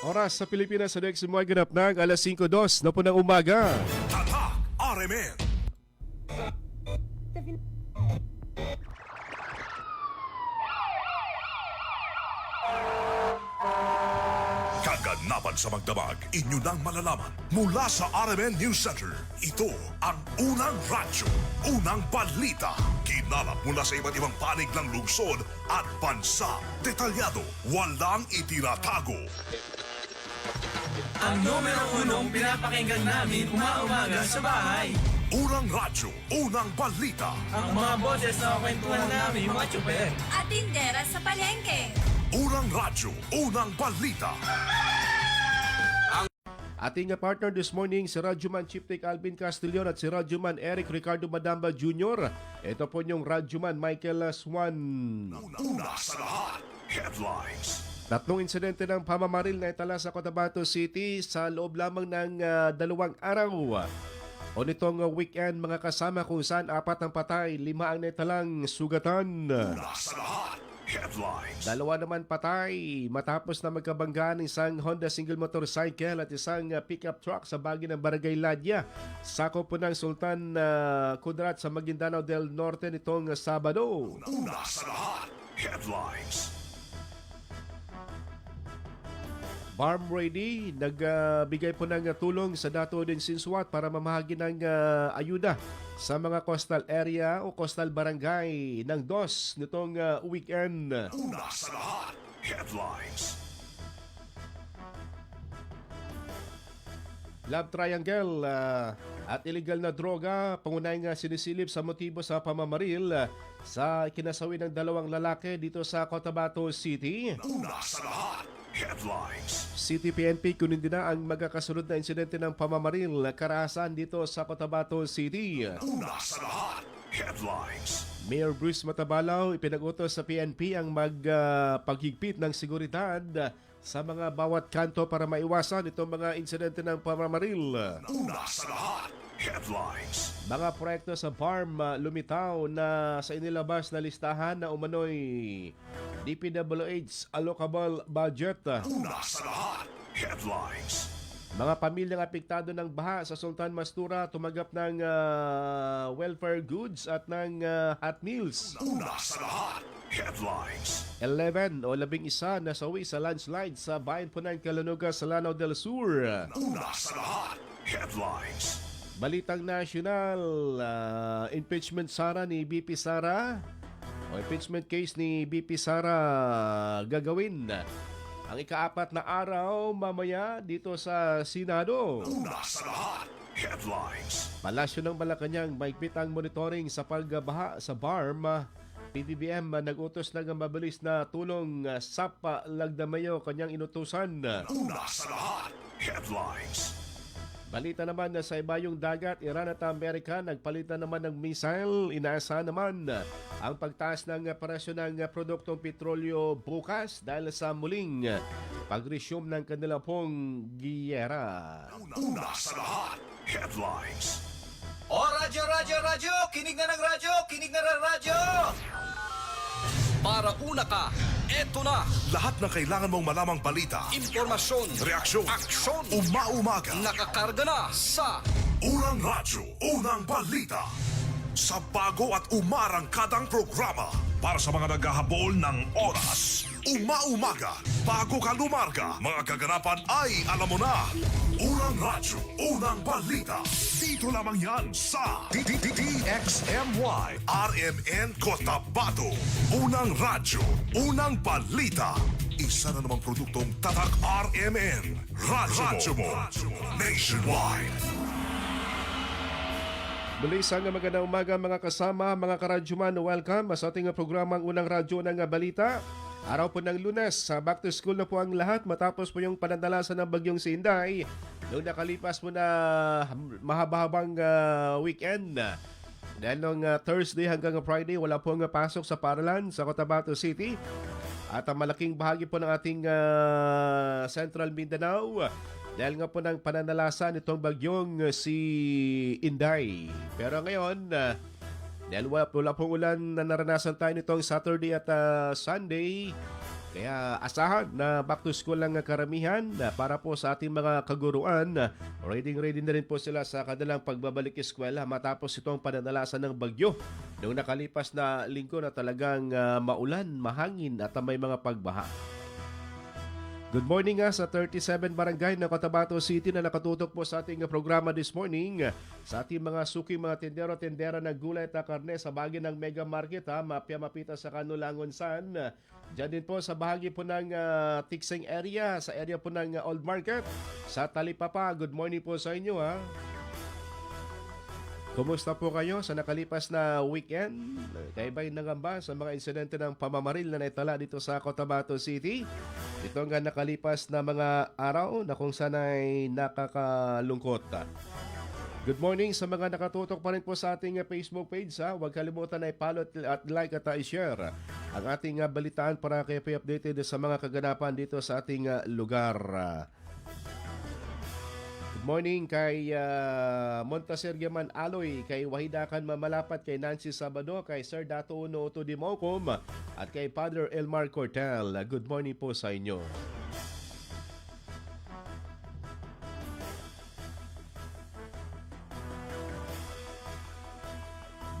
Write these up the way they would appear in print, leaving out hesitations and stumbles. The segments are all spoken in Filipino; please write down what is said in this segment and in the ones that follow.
Oras sa Pilipinas sa next mga ganap ng alas 5:02 na po ng umaga. Tatak RMN. Kaganapan sa magdamag, inyo nang malalaman mula sa RMN News Center. Ito ang unang radyo, unang balita. Kinalap mula sa iba't ibang panig ng lungsod at bansa. Detalyado, walang itinatago. Ang numero unong pinapakinggan namin umaga sa bahay. Unang radyo, unang balita. Ang mga boses na kwentuhan namin mga tsuper. At tindera sa palengke. Unang radyo, unang balita. Ating partner this morning si Radyoman Chief Tech Alvin Castillon at si Radyoman Eric Ricardo Madamba Jr. Ito po yung Radyoman Michael Swan. Una sa lahat, headlines. Tatlong insidente ng pamamaril na itala sa Cotabato City sa loob lamang ng 2 araw. O nitong weekend mga kasama kung saan 4 ang patay, 5 ang naitalang sugatan. Una sa lahat, headlines. 2 naman patay matapos na magkabanggaan ng isang Honda single motorcycle at isang pickup truck sa bahagi ng Barangay Ladya. Sakop po ng Sultan Kudrat sa Maguindanao del Norte nitong Sabado. Una sa lahat, headlines. Farm Ready nagbigay po ng tulong sa Dato din Sinswat para mamahagi ng ayuda sa mga coastal area o coastal barangay ng DOS nitong weekend. Una sa lahat, headlines. Love triangle at illegal na droga pangunahing sinisilip sa motibo sa pamamaril sa kinasawi ng 2 lalaki dito sa Cotabato City. Una sa lahat, headlines. City PNP kunin din na ang magkakasunod na insidente ng pamamaril na karahasan dito sa Cotabato City. Una sa lahat, headlines. Mayor Bruce Matabalaw ipinag-utos sa PNP ang paghigpit ng seguridad sa mga bawat kanto para maiwasan itong mga insidente ng pamamaril. Una sa lahat, headlines. Mga proyekto sa farm lumitaw na sa inilabas na listahan na umano'y DPWH allocable budget. Una sa lahat, headlines. Mga pamilyang apektado ng baha sa Sultan Mastura tumanggap ng welfare goods at ng hot meals. Una sa lahat, headlines. 11 o 11 nasawi sa landslide sa bayan po ng Calonuga sa Lanao del Sur. Una sa lahat, headlines. Balitang national, impeachment Sara ni BP Sara o impeachment case ni BP Sara gagawin ang ika-4 na araw mamaya dito sa Senado. Una sa lahat, headlines. Palasyo ng Malacanang mahigpit ang monitoring sa pagbaha sa BARM. PBBM nag-utos ng mabilis na tulong sa Lagdamayo kanyang inutusan. Una sa lahat, headlines. Balita naman na sa ibayong dagat, Iran at Amerika nagpalitan naman ng missile. Inaasahan naman ang pagtaas ng presyo ng produktong petrolyo bukas dahil sa muling pag-resume ng kanila pong giyera. Una sa lahat, headlines. O radyo, kinig na ng radyo, kinig na ng radyo! Para una ka, eto na, Lahat ng kailangan mong malamang balita, impormasyon, reaksyon, aksyon, umaumaga. nakakarga na sa Unang radyo, unang balita. Sa bago at umarangkadang programa para sa mga naghahabol ng oras. Umaumaga, bago ka lumarga, mga kaganapan ay alam mo na. Unang radyo, unang balita. Dito lamang yan sa DXMY RMN Cotabato. Unang radyo, unang balita. Isa na namang produktong Tatak RMN. Radyo mo. Nationwide. Muli isang magandang umaga mga kasama, mga karadyoman. Welcome sa ating programang Unang Radyo ng Balita. Araw po ng Lunes, back to school na po ang lahat matapos po yung panandalasan ng bagyong Sinday. Noong nakalipas po na mahaba-habang weekend. Dahil noong Thursday hanggang Friday, wala pong pasok sa paaralan sa Cotabato City. At malaking bahagi po ng ating Central Mindanao dahil nga po ng pananalasan itong bagyong si Inday. Pero ngayon, dahil wala pong ulan na naranasan tayo nitong Saturday at Sunday, Kaya asahan na back to school ang karamihan para po sa ating mga kaguruan. Ready na rin po sila sa kanilang pagbabalik eskwela matapos itong pananalasan ng bagyo. Noong nakalipas na linggo na talagang maulan, mahangin at may mga pagbaha. Good morning sa 37 Barangay ng Cotabato City na nakatutok po sa ating programa this morning. Sa ating mga suki, mga tendero-tendera ng gulay at karne sa bahagi ng Mega Market, mapita sa Kanulangon San. Diyan din po sa bahagi po ng Tiksing area, sa area po ng Old Market. Sa Talipapa, good morning po sa inyo Kumusta po kayo sa nakalipas na weekend? Kaibay nangamba sa mga insidente ng pamamaril na naitala dito sa Cotabato City. Ito nga nakalipas na mga araw na kung saan ay nakakalungkot. Good morning sa mga nakatutok pa rin po sa ating Facebook page. Huwag kalimutan na i-follow at like at i-share ang ating balitaan para kayo updated sa mga kaganapan dito sa ating lugar. Good morning kay Montaser Yaman Aloy, kay Wahidakan Mamalapat, kay Nancy Sabado, kay Sir Dato Uno Oto Dimocom at kay Father Elmar Cortel. Good morning po sa inyo.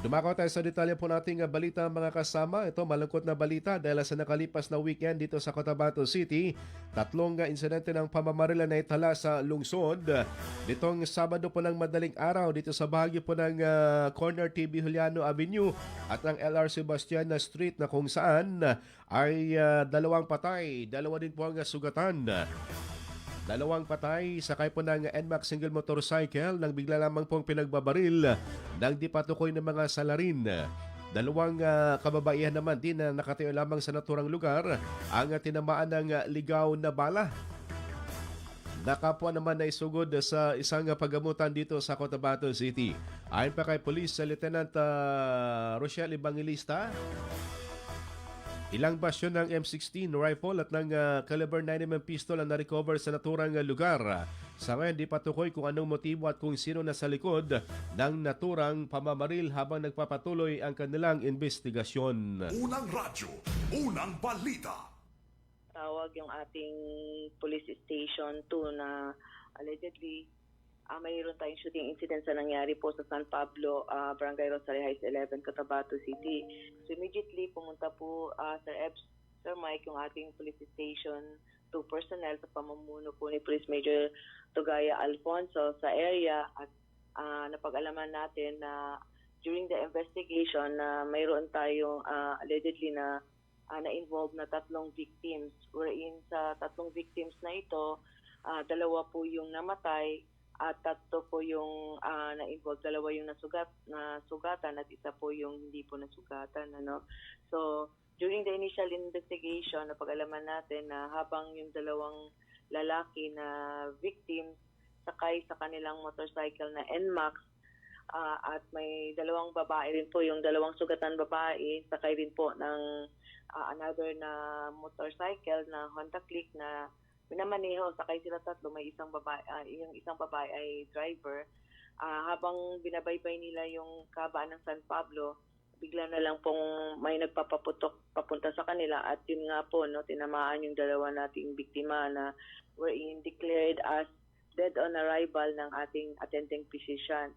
Dumako tayo sa detalye po nating balita mga kasama. Ito malungkot na balita dahil sa nakalipas na weekend dito sa Cotabato City, 3 insidente ng pamamarila na itala sa lungsod. Ditong Sabado po ng madaling araw dito sa bahagi po ng corner TV Juliano Avenue at ng LR Sebastian Street na kung saan ay 2 patay, 2 din po ang sugatan. 2 patay, sakay po ng NMAX single motorcycle nang bigla lamang pong pinagbabaril ng di patukoy ng mga salarin. 2 kababaihan naman din na nakatayo lamang sa naturang lugar ang tinamaan ng ligaw na bala. Nakapwa naman na isugod sa isang pagamutan dito sa Cotabato City. Ayon pa kay Police Lieutenant Rochelle Evangelista, ilang basyon ng M16 rifle at ng caliber 9mm pistol ang na-recover sa naturang lugar. Sa ngayon, di patukoy kung anong motibo at kung sino nasa likod ng naturang pamamaril habang nagpapatuloy ang kanilang investigasyon. Unang radyo, unang balita. Tawag yung ating police station 2 na allegedly mayroon tayong shooting incident sa nangyari po sa San Pablo, Barangay Rosario Heights 11, Cotabato City. So immediately pumunta po Sir Ebs, Sir Mike, yung ating police station 2 personnel sa pamumuno po ni Police Major Tugaya Alfonso sa area at napag-alaman natin na during the investigation na mayroon tayong allegedly na na-involved na 3 victims. Wherein sa 3 victims na ito, 2 po yung namatay at 3 po yung na-involved, 2 yung nasugatan at 1 po yung hindi po nasugatan. So, during the initial investigation, napag-alaman natin na habang yung 2 lalaki na victims sakay sa kanilang motorcycle na NMAX at may 2 babae rin po, yung 2 sugatan babae, sakay rin po ng another na motorcycle na Honda Click na minamaneho, sakay sila 3, may isang babae, yung isang babae ay driver. Habang binabaybay nila yung kabaan ng San Pablo, bigla na lang pong may nagpapaputok papunta sa kanila at yun nga po, tinamaan yung 2 nating biktima na were declared as dead on arrival ng ating attending physician.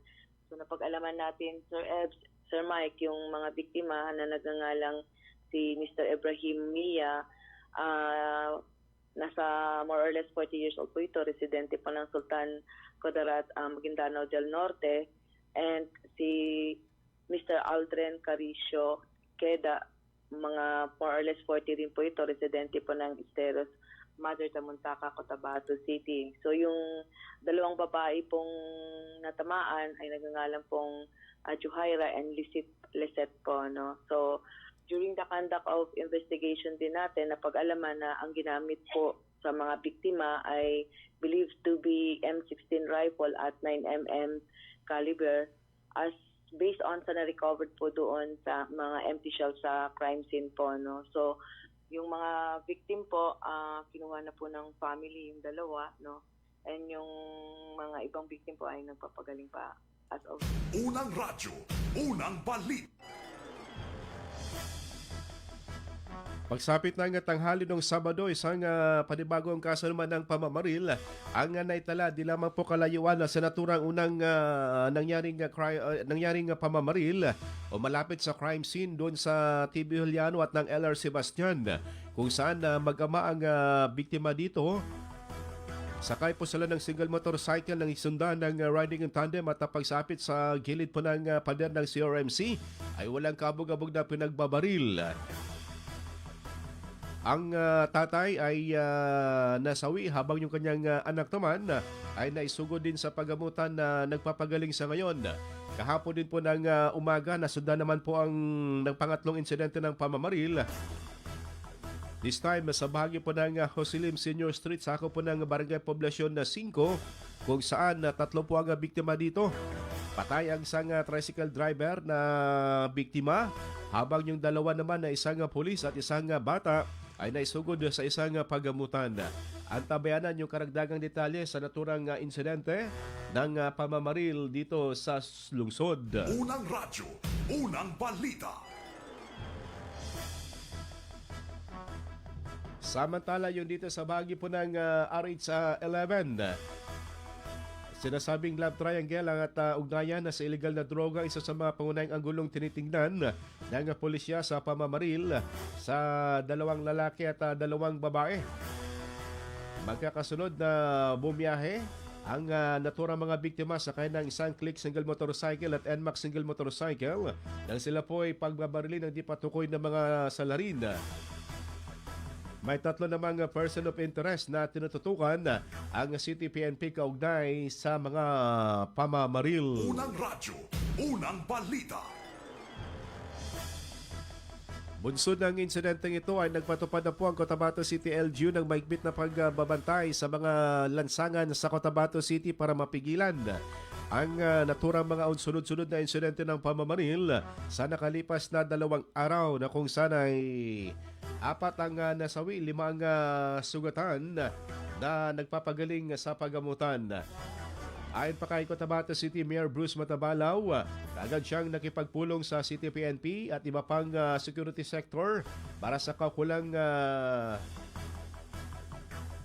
So napag-alaman natin, Sir Ebs, Sir Mike, yung mga biktima na nagngangalang si Mr. Ibrahim Mia, nasa more or less 40 years old po ito, residente po ng Sultan Kudarat, Maguindanao del Norte, and si Mr. Aldren Caricio Queda, mga more or less 40 rin po ito, residente po ng Esteros, Mother Tamuntaka, Cotabato City. So yung 2 babae pong natamaan ay nagngangalan pong Juhaira and Lisette po. So during the conduct of investigation din natin, napag-alaman na ang ginamit po sa mga biktima ay believed to be M16 rifle at 9mm caliber as based on sa na-recovered po doon sa mga empty shells sa crime scene po. So, yung mga victim po, kinuha na po ng family yung 2, and yung mga ibang victim po ay nagpapagaling pa as of. Unang radyo, unang balita. Pagsapit ng tanghali ng Sabado, isang panibagong kaso naman ng pamamaril ang naitala di lamang po kalayuan sa naturang unang nangyaring pamamaril o malapit sa crime scene doon sa TB Juliano at ng LR Sebastian kung saan mag-ama ang biktima dito. Sakay po sila ng single motorcycle ng isundan ng riding in tandem at pagsapit sa gilid po ng pader ng CRMC ay walang kabog-abog na pinagbabaril. Ang tatay ay nasawi habang yung kanyang anak naman ay naisugod din sa pagamutan na nagpapagaling sa ngayon. Kahapon din po ng umaga, nasundan naman po ang pangatlong insidente ng pamamaril. This time, sa bahagi po ng Josilim Senior Street, sako po ng Barangay Poblasyon na 5, kung saan tatlo po ang biktima dito. Patay ang isang tricycle driver na biktima, habang yung dalawa naman na isang pulis at isang bata ay naisugod sa isang pagamutan. Antabayanan yung karagdagang detalye sa naturang insidente ng pamamaril dito sa lungsod. Unang radyo, unang balita. Samantala yun dito sa bahagi po ng RH11. Sinasabing love triangle ang ugnayan na sa illegal na droga, isa sa mga pangunahing anggulong tinitingnan ng pulisya sa pamamaril sa dalawang lalaki at dalawang babae. Magkakasunod na bumiyahe ang naturang mga biktima sa ng isang Click single motorcycle at NMAX single motorcycle nang sila po ay pagbabarilin ng di patukoy na mga salarin. May tatlo namang person of interest na tinututukan ang City PNP kaugnay sa mga pamamaril. Unang radyo, unang balita. Bunsod ng insidenteng ito ay nagpatupad na po ang Cotabato City LGU ng maigpit na pagbabantay sa mga lansangan sa Cotabato City para mapigilan ang naturang mga sunod-sunod na insidente ng pamamaril sa nakalipas na 2 araw na kung saan ay 4 ang nasawi, 5 ang sugatan na nagpapagaling sa pagamutan. Ayon pa kay Cotabato City Mayor Bruce Matabalaw, agad siyang nakipagpulong sa City PNP at iba pang security sector para sa kakulang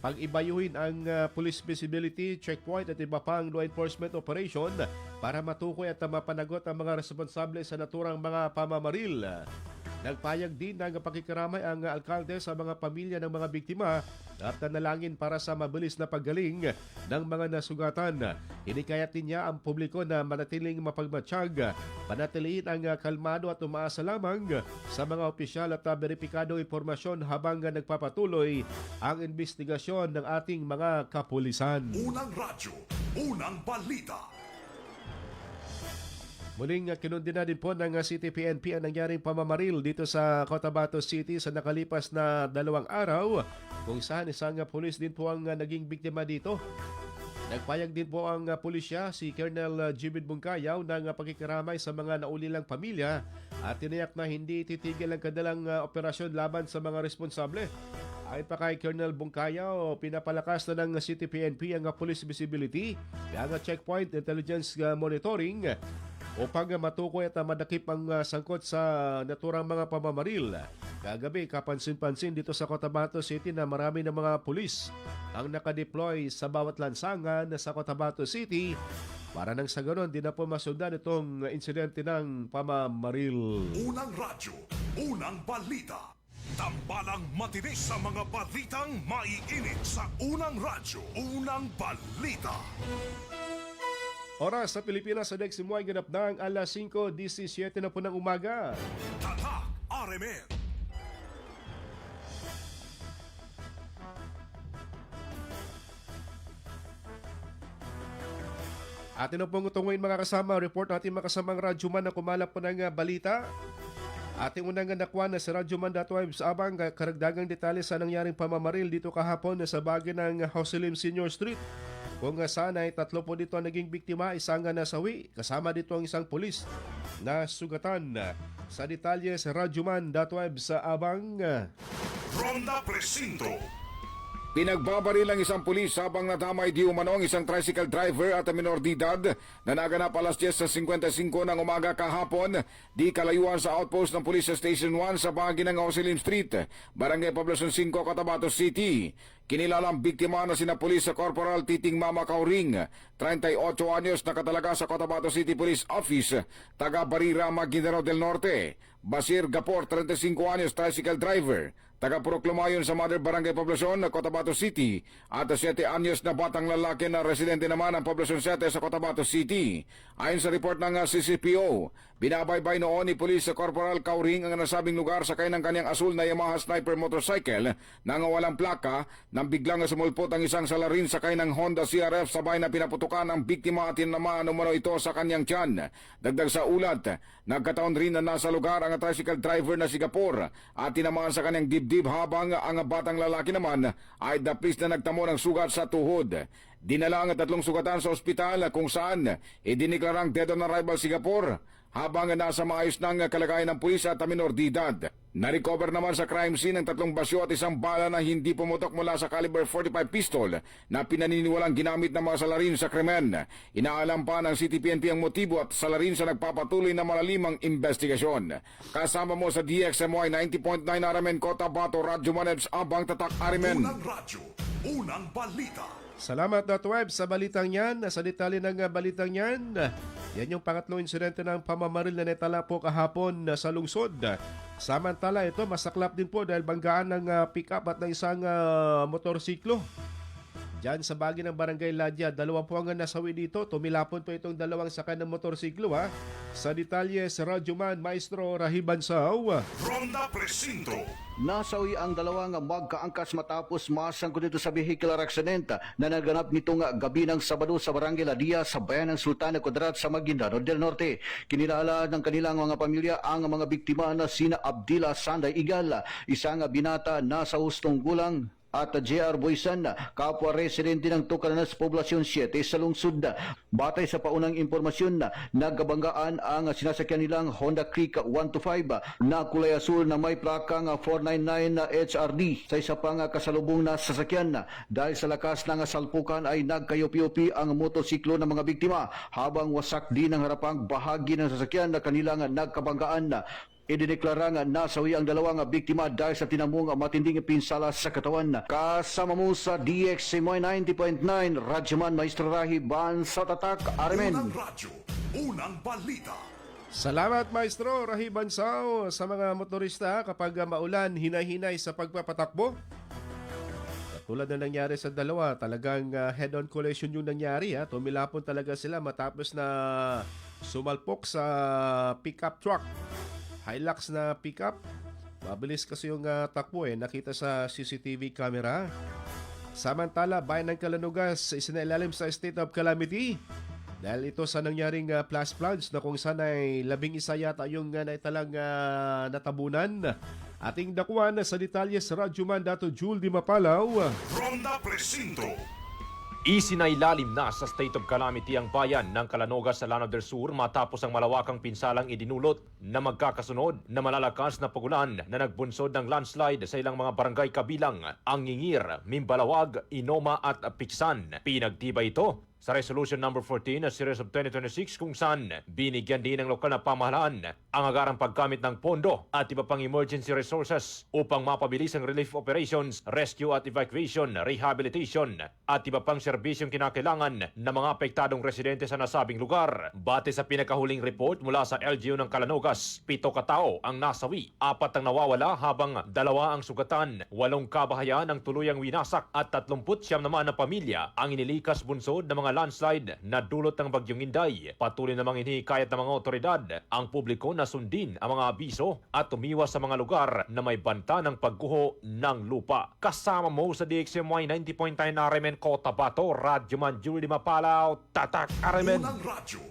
pag-ibayuhin ang police visibility, checkpoint at iba pang law enforcement operation para matukoy at mapanagot ang mga responsable sa naturang mga pamamaril. Nagpayag din ng pakikiramay ang alkalde sa mga pamilya ng mga biktima at nanalangin para sa mabilis na paggaling ng mga nasugatan. Hinikayat din niya ang publiko na manatiling mapagmatsyag, panatiliin ang kalmado at umaasa lamang sa mga opisyal at beripikadong impormasyon habang nagpapatuloy ang investigasyon ng ating mga kapulisan. Unang radyo, unang balita. Muling kinundi na din po ng City PNP ang nangyaring pamamaril dito sa Cotabato City sa nakalipas na 2 araw kung saan isang pulis din po ang naging biktima dito. Nagpayag din po ang pulisya, si Colonel Jimid Bungkayaw, ng pakikiramay sa mga naulilang pamilya at tiniyak na hindi titigil ang kanilang operasyon laban sa mga responsable. Ayon pa kay Colonel Bungkayaw, pinapalakas na ng City PNP ang police visibility, ang checkpoint intelligence monitoring upang matukoy at madakip ang sangkot sa naturang mga pamamaril. Kagabi, kapansin-pansin dito sa Cotabato City na marami ng mga pulis ang nakadeploy sa bawat lansangan sa Cotabato City para nang sa ganon di na po masundan itong insidente ng pamamaril. Unang radyo, unang balita. Tambalang matinis sa mga balitang maiinit sa unang radyo, unang balita. Oras sa Pilipinas sa next mo ay ganap ng alas 5:17 na po ng umaga. Tatak RMN. Atin na pong utunguin mga kasama, report natin mga kasamang radyoman na kumalap po ng balita. Ating unang nakuha na si Radyoman.web sa abang karagdagang detalye sa nangyaring pamamaril dito kahapon sa bagay ng Josilim Senior Street. Kung saan ay 3 po dito ang naging biktima, isang nasawi, kasama dito ang isang pulis na sugatan. Sa detalye sa Radyoman.web sa abang. Ronda Presinto. Pinagbabaril ang isang pulis habang nadamay di umano ang isang tricycle driver at minor de edad na naganap alas 10:55 ng umaga kahapon di kalayuan sa outpost ng Police Station 1 sa bahagi ng Auxilium Street, Barangay Poblacion 5, Cotabato City. Kinilalang biktima na sina Police Corporal Titing Mama Kauring, 38 anyos na katalaga sa Cotabato City Police Office, taga Barira, Maguindanao del Norte. Basir Gapor, 35 anyos, tricycle driver, taga Proclumayon sa Mother Barangay Poblacion, Cotabato City, at 7 anyos na batang lalaki na residente naman ng Poblacion 7 sa Cotabato City. Ayon sa report ng CCPO, binabaybay noon ni Police Corporal Kauring ang nasabing lugar sakay ng kanyang asul na Yamaha Sniper motorcycle nang walang plaka nang biglang sumulpot ang isang salarin sakay ng Honda CRF sabay na pinaputukan ang biktima at tinamaan umano ito sa kanyang tiyan. Dagdag sa ulat, nagkataon rin na nasa lugar ang tricycle driver na si Gapor at tinamaan sa kanyang dibdib habang ang batang lalaki naman ay dapis na nagtamo ng sugat sa tuhod. Dinala ang 3 sugatan sa ospital kung saan idiniklarang dead on arrival si Gapor habang nasa maayos ng kalagayan ng pulis at minor de edad. Na-recover naman sa crime scene ang 3 basyo at isang bala na hindi pumutok mula sa caliber 45 pistol na pinaniniwalang ginamit ng mga salarin sa krimen. Inaalam pa ng CTPNP ang motibo at salarin sa nagpapatuloy na malalimang investigasyon. Kasama mo sa DXMY 90.9 RMN Cotabato, Radyo Manebs, Abang Tatak Arimen. Unang radyo, unang balita. Salamat .web sa balitang yan. Sa detalye ng balitang yan, yan yung pangatlong insidente ng pamamaril na netala po kahapon sa lungsod. Samantala ito, masaklap din po dahil banggaan ng pick-up at ng isang motorsiklo. Diyan sa bagi ng Barangay Ladya, 2 po ang nasawi dito. Tumilapon po itong 2 sakay ng motorsiklo. Sa detalye sa Radyoman, Maestro Rahiban Sao. Ronda Presinto. Nasawi ang 2 magkaangkas matapos masangkot dito sa vehicular accident na naganap nitong gabi ng Sabado sa Barangay Ladia sa bayan ng Sultana Kudarat sa Maguindanao del Norte. Kinilala ng kanilang mga pamilya ang mga biktima na sina Abdila Sanday Igal, isang binata na sa hustong gulang, at J.R. Boysan, kapwa residente ng Tucaranas, Poblacion 7 sa lungsod. Batay sa paunang impormasyon, nagkabanggaan ang sinasakyan nilang Honda Click 125 na kulay asul na may plakang 499 HRD sa isa pang kasalubong na sasakyan. Dahil sa lakas ng salpukan ay nagkayupi-yupi ang motosiklo ng mga biktima habang wasak din ang harapang bahagi ng sasakyan na kanilang nagkabanggaan. Idineklarang nasawi ang 2 biktima dahil sa tinamong matinding pinsala sa katawan. Kasama mo sa DXMY 90.9 Radyoman Maestro Rahiban sa Tatak Arimen. Unang radyo, unang balita. Salamat Maestro Rahiban Sao. Sa mga motorista kapag maulan, hinay-hinay sa pagpapatakbo. Tulad na nangyari sa 2, talagang head-on collision yung nangyari. Tumilapon talaga sila matapos na sumalpok sa pickup truck. Hilux na pickup. Mabilis kasi yung takbo nakita sa CCTV camera. Samantala, bayan ng Calanugas isinailalim sa state of calamity dahil ito sa nangyaring flash floods na kung saan ay 11 yata yung naitalang natabunan. Ating dakuan sa detalye sa Radyoman Dato Jul Di Mapalaw. Ronda Presinto. Isinailalim na sa state of calamity ang bayan ng Calanogas sa Lanao del Sur matapos ang malawakang pinsalang idinulot na magkakasunod na malalakas na pagulan na nagbunsod ng landslide sa ilang mga barangay kabilang ang Ngingir, Mimbalawag, Inoma at Piksan. Pinagtibay ito sa Resolution number 14 na Series of 2026 kung saan binigyan din ng lokal na pamahalaan ang agarang paggamit ng pondo at iba pang emergency resources upang mapabilis ang relief operations, rescue at evacuation, rehabilitation at iba pang serbisyong kinakailangan ng mga apektadong residente sa nasabing lugar. Bate sa pinakahuling report mula sa LGU ng Calanogas, 7 katao ang nasawi, 4 ang nawawala habang 2 ang sugatan, 8 kabahayan ang tuluyang winasak at 39 naman na pamilya ang inilikas bunsod ng mga landslide na dulot ng Bagyong Inday. Patuloy namang hinihikayat ng mga otoridad ang publiko na sundin ang mga abiso at umiwas sa mga lugar na may banta ng pagguho ng lupa. Kasama mo sa DXMY 90.9 RMN Cotabato, Radyoman Julie Mapalaw, Tatak RMN. Unang radyo,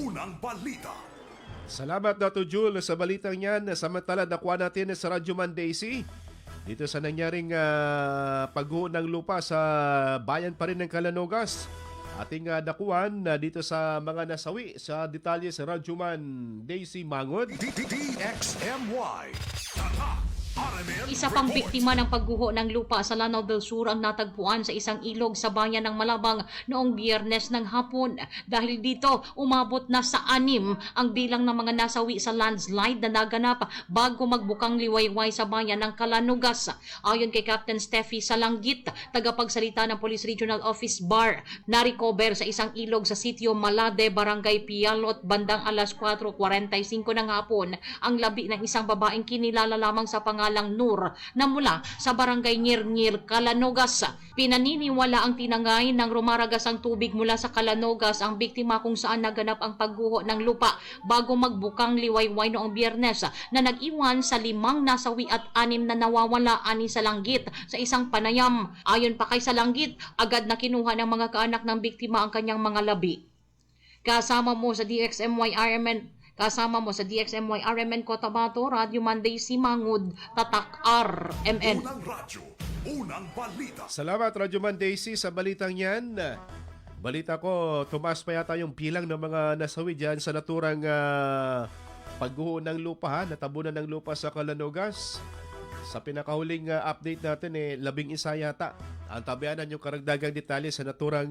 unang balita. Salamat Dato Jul sa balitang yan. Samantala, nakuha natin sa Radyoman Daisy dito sa nangyaring pagguho ng lupa sa bayan pa rin ng Calanogas. Ating dakuan dito sa mga nasawi sa detalye sa Radyoman Daisy Mangod. DXMY. Tatak RMN Isa pang reports. biktima ng pagguho ng lupa sa Lanao del Sur ang natagpuan sa isang ilog sa bayan ng Malabang noong Biyernes ng hapon. Dahil dito, umabot na sa 6 ang bilang ng mga nasawi sa landslide na naganap bago magbukang liwayway sa bayan ng Calanugas. Ayon kay Captain Steffi Salanggit, tagapagsalita ng Police Regional Office Bar, na-recover sa isang ilog sa sitio Malade, Barangay Pialot, bandang alas 4:45 ng hapon ang labi ng isang babaeng kinilala lamang sa pangalang Nur na mula sa Barangay Ngirngir, Calanugas. Pinaniniwala ang tinangay ng rumaragas ang tubig mula sa Calanugas ang biktima kung saan naganap ang pagguho ng lupa bago magbukang liwayway noong Biyernes na nag-iwan sa 5 nasawi at 6 na nawawala ani Salanggit sa isang panayam. Ayon pa kay Salanggit, agad na kinuha ng mga kaanak ng biktima ang kanyang mga labi. Kasama mo sa DXMY RMN Cotabato, Radio Monday Simangud, Tatak RMN. Unang radyo, unang balita. Salamat, Radyo Man Daisy, sa balitang yan. Balita ko, tumaas pa yata yung bilang ng mga nasawi dyan sa naturang pagguho ng lupa, natabunan ng lupa sa Calanugas. Sa pinakahuling update natin, 11 yata ang tabianan yung karagdagang detalye sa naturang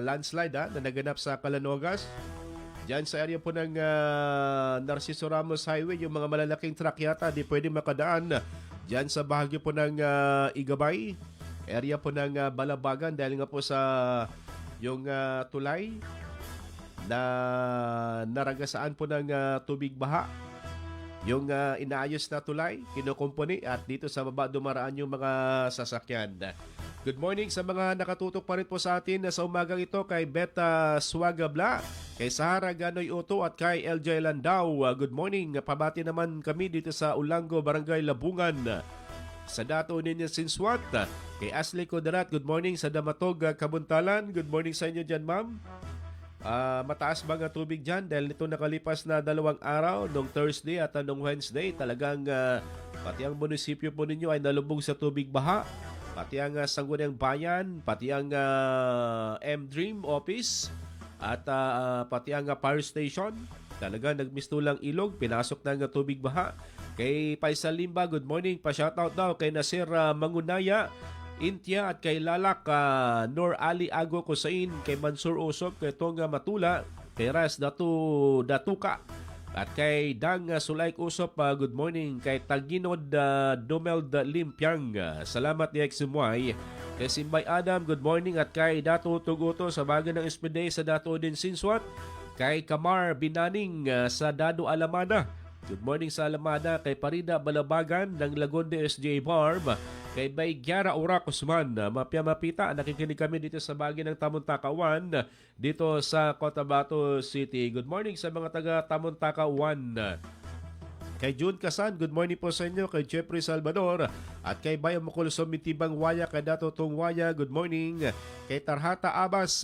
landslide na naganap sa Calanugas. Diyan sa area po ng Narciso Ramos Highway, yung mga malalaking truck yata di pwede makadaan. Diyan sa bahagi po ng Igabay, area po ng Balabagan dahil nga po sa yung tulay na naragasaan po ng tubig baha. Yung inaayos na tulay, kinukumpuni at dito sa baba dumaraan yung mga sasakyan. Good morning sa mga nakatutok pa rin po sa atin sa umagang ito kay Beta Swagabla, kay Sahara Ganoy Uto at kay LJ Landau. Good morning. Pabati naman kami dito sa Ulango, Barangay Labungan. Sa Dato Ninya Sinswat, kay Ashley Codarat, good morning sa Damatog, Kabuntalan. Good morning sa inyo dyan, ma'am. Mataas ba ang tubig dyan? Dahil nito nakalipas na 2 araw, nung Thursday at nung Wednesday, talagang pati ang munisipyo po ninyo ay nalubog sa tubig baha. Pati ang Sangguniang Bayan, pati ang M-Dream Office, at pati ang Fire Station. Talagang nagmistulang ilog, pinasok ng tubig baha. Kay Paisal Limba, good morning. Pa-shoutout daw kay Nasir Mangunaya, Intia at kay Lalak Nor Ali Ago Kusain, kay Mansur Usop, kay Tonga Matula, kay Ras Datuka, at kay Dang Sulaik Usop, good morning. Kay Taginod Domeld Limpiang, salamat ni XMY. Kay Simbay Adam, good morning. At kay Dato Tuguto sa bagay ng Espeday sa Dato din Sinswat. Kay Kamar Binaning sa Dado Alamada, good morning sa Alamada. Kay Parida Balabagan ng Lagonde SJ Barb. Kay Bay Gyara Urak Usman, mapya mapita, nakikinig kami dito sa bagay ng Tamuntakawan dito sa Cotabato City. Good morning sa mga taga Tamuntakawan. Kay June Kasan, good morning po sa inyo. Kay Jeffrey Salvador at kay Bayo Mukulsom Mitibang Waya, kay Dato Tong Waya, good morning. Kay Tarhata Abbas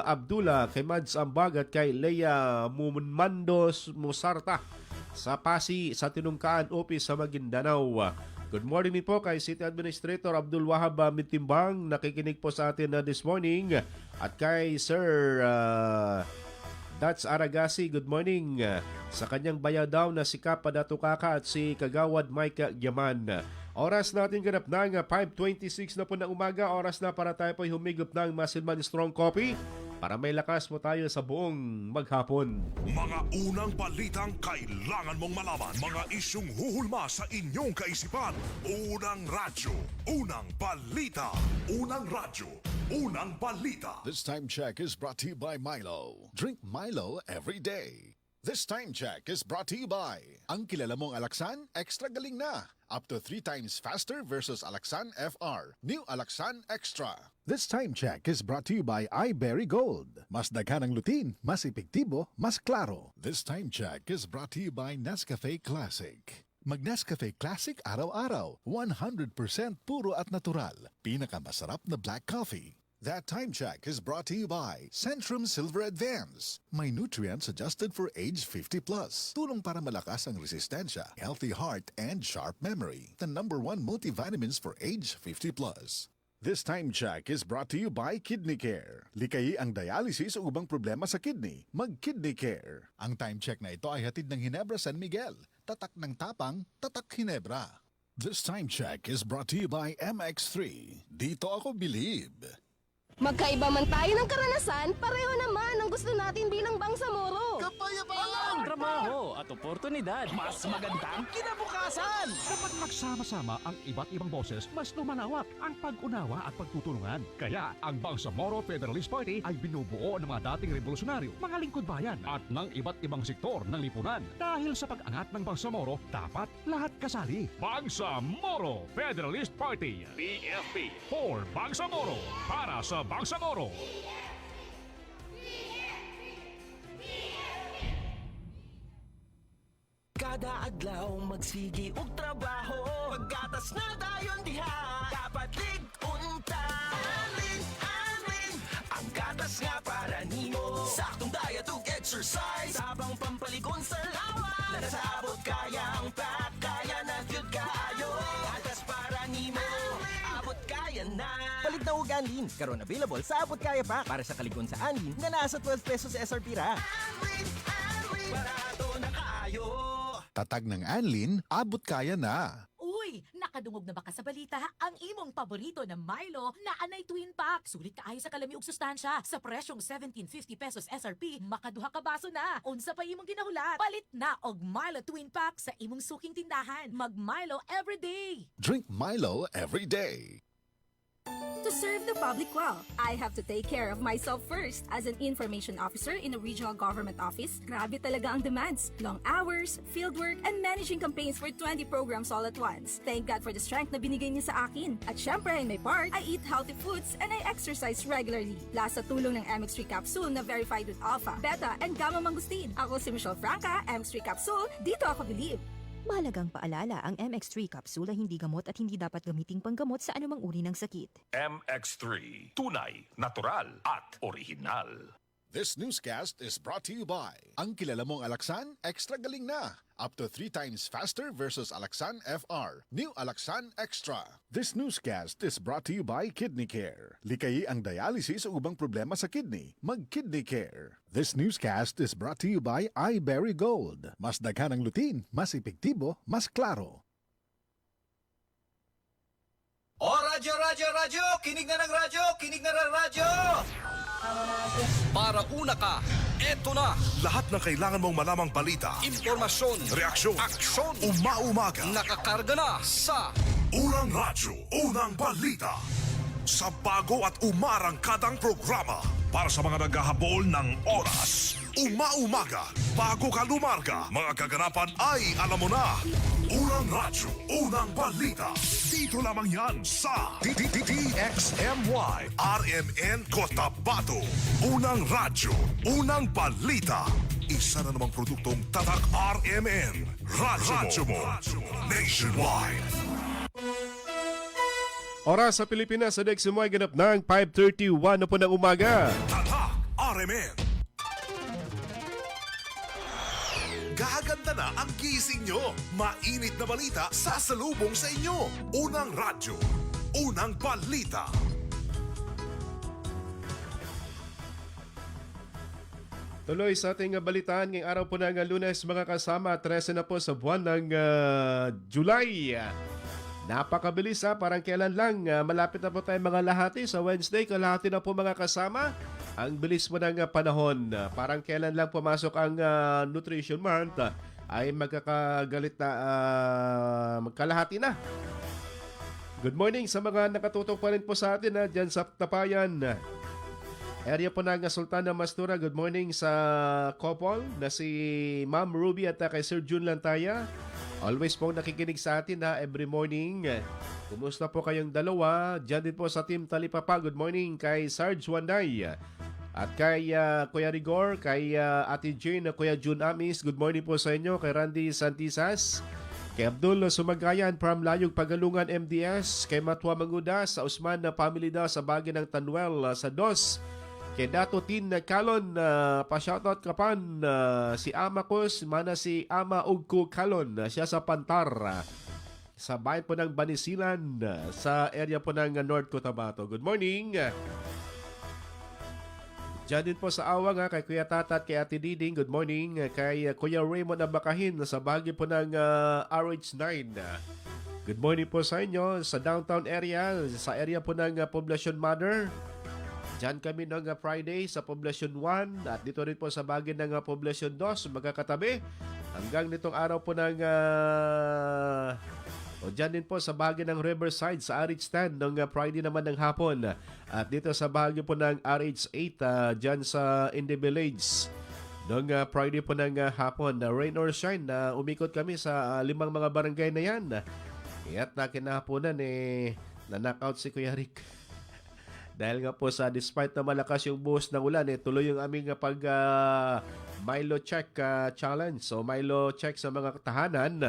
Abdullah, kay Mads Ambag at kay Leia Mumandos Musarta sa Pasi sa Tinungkaan Office sa Maguindanao. Good morning din po kay City Administrator Abdul Wahab Mitimbang, nakikinig po sa atin this morning. At kay Sir Dats Aragasi, good morning. Sa kanyang bayaw daw na si Kapa Datukaka at si Kagawad Mike Yaman. Oras natin ganap ng 5:26 na po ng umaga. Oras na para tayo po humigop ng Masilman Strong Coffee para may lakas mo tayo sa buong maghapon. Mga unang balitang kailangan mong malaman. Mga isyung huhulma sa inyong kaisipan. Unang radyo, unang balita. Unang radyo, unang balita. This time check is brought to you by Milo. Drink Milo every day. This time check is brought to you by ang kilala mong Alaksan, extra galing na. Up to 3 times faster versus Alaksan FR. New Alaksan Extra. This time check is brought to you by iBerry Gold. Mas daghan ang lutin, mas epektibo, mas klaro. This time check is brought to you by Nescafe Classic. Mag-Nescafe Classic araw-araw. 100% puro at natural. Pinakamasarap na black coffee. That time check is brought to you by Centrum Silver Advance. May nutrients adjusted for age 50 plus. Tulong para malakas ang resistensya, healthy heart, and sharp memory. The #1 multivitamins for age 50 plus. This time check is brought to you by Kidney Care. Likayi ang dialysis o ubang problema sa kidney. Mag-Kidney Care. Ang time check na ito ay hatid ng Ginebra San Miguel. Tatak ng tapang, tatak Ginebra. This time check is brought to you by MX3. Dito ako believe. Magkaiba man tayo ng karanasan, pareho naman ang gusto natin bilang bangsamoro. Kapayapaan! Trabaho at oportunidad. Mas magandang kinabukasan. Kapag nagsama-sama ang iba't ibang boses, mas lumalawak ang pag-unawa at pagtutulungan. Kaya ang Bangsamoro Federalist Party ay binubuo ng mga dating revolusyonaryo, mga lingkod bayan at ng iba't ibang sektor ng lipunan. Dahil sa pag-angat ng Bangsamoro, dapat lahat kasali. Bangsamoro Federalist Party. PFP for Bangsamoro. Para sa Bangsamoro. Kada adlaw magsigi og trabaho. Paggatas na dayon diha. Dapat lig-unta. Alin, ang gatas nga para nimo. Saktong diet ug exercise. Sabang pampalikon sa lawa. Nakasabot kaya ang pack. Kaya na gyud kaayo. Gatas para nimo. Abot kaya na. Palit na og Anlin. Karon available sa Abot Kaya pa. Para sa kaligon sa Anlin nga nasa 12 pesos SRP ra. Barato na kaayo. Tatag ng Anlin, abot kaya na. Uy, nakadungog na ba ka sa balita? Ang imong paborito na Milo na anay twin pack. Sulit kaayo sa kalami ug sustansya. Sa presyong 17.50 pesos SRP, makaduha ka baso na. Unsa pa imong ginahulat? Palit na og Milo twin pack sa imong suking tindahan. Mag Milo everyday. Drink Milo every day. To serve the public well, I have to take care of myself first. As an information officer in a regional government office, grabe talaga ang demands. Long hours, fieldwork, and managing campaigns for 20 programs all at once. Thank God for the strength na binigay niya sa akin. At syempre, in my part, I eat healthy foods and I exercise regularly. Plus sa tulong ng MX3 capsule na verified with alpha, beta, and gamma mangustin. Ako si Michelle Franca, MX3 capsule, dito ako believe. Mahalagang paalala, ang MX3 capsule ay hindi gamot at hindi dapat gamiting panggamot sa anumang uri ng sakit. MX3, tunay, natural at original. This newscast is brought to you by ang kilala mong Alaxan, extra galing na. Up to 3 times faster versus Alaxan FR. New Alaxan Extra. This newscast is brought to you by Kidney Care. Likayi ang dialysis o ubang problema sa kidney. Mag-Kidney Care. This newscast is brought to you by iBerry Gold. Mas daghan ang lutin, mas epektibo, mas klaro. O radyo, radyo, radyo! Kinig na ng radyo! Kinig na ng radyo! Para una ka, eto na. Lahat ng kailangan mong malamang balita, Impormasyon, reaksyon, aksyon, umaumaga. nakakarga na sa Unang radyo, unang balita. Sa bago at umarangkadang programa para sa mga naghahabol ng oras. Umaumaga, bago ka lumarga. Mga kaganapan ay alam mo na. Unang radyo, unang balita. Dito lamang yan sa DXMY RMN Cotabato. Unang radyo, unang balita. Isa na namang produktong Tatak RMN. Radyo mo. Nationwide. Oras sa Pilipinas sa DXMY ganap ng 5:31 na po ng umaga. Tatak RMN. Gaganda na ang gising nyo. Mainit na balita sasalubong sa inyo. Unang radyo, unang balita. Tuloy sa ating balitaan ngayong araw po ng Lunes, mga kasama, 13 na po sa buwan ng July. Napakabilis parang kailan lang. Malapit na po tayo mga lahati sa Wednesday. Kalahati na po mga kasama. Ang bilis mo ng panahon. Parang kailan lang pumasok ang Nutrition Month ay magkakagalit na magkalahati na. Good morning sa mga nakatutok pa rin po sa atin dyan sa Tapayan. Area po ng Sultana Mastura. Good morning sa couple na si Ma'am Ruby at kay Sir Jun Lantaya. Always po nakikinig sa atin every morning. Kumusta po kayong dalawa? Diyan din po sa Team Talipapa. Good morning kay Sarge Wanday. At kay Kuya Rigor, kay Ate Jane, Kuya June Amis. Good morning po sa inyo. Kay Randy Santisas. Kay Abdul Sumagayan from Layog Pagalungan MDS. Kay Matwa Manguda sa Usman na family daw sa Bagay ng Tanuel sa Dos. Kay Dato Tin Kalon, pa-shoutout ka pan, si Ama Kos, mana si Ama Ugko Kalon, siya sa Pantar, sa bayan po ng Banisilan, sa area po ng North Cotabato. Good morning! Diyan din po sa Awang kay Kuya Tatat, kay Ate Diding, good morning. Kay Kuya Raymond Abakahin, sa bahagi po ng RH9. Good morning po sa inyo sa downtown area, sa area po ng Poblacion Mother. Diyan kami ng Friday sa Poblacion 1 at dito rin po sa bagay ng Poblacion 2, magkakatabi. Hanggang nitong araw po ng dyan din po sa bahagi ng Riverside sa RH10 ng Friday naman ng hapon. At dito sa bahagi po ng RH8 dyan sa Indie Village noong Friday po ng hapon. Rain or shine, umikot kami sa 5 mga barangay na yan. At na kinahaponan na-knockout si Kuya Rick. Dahil nga po sa despite na malakas yung buhos ng ulan, tuloy yung aming Milo check challenge. So Milo check sa mga tahanan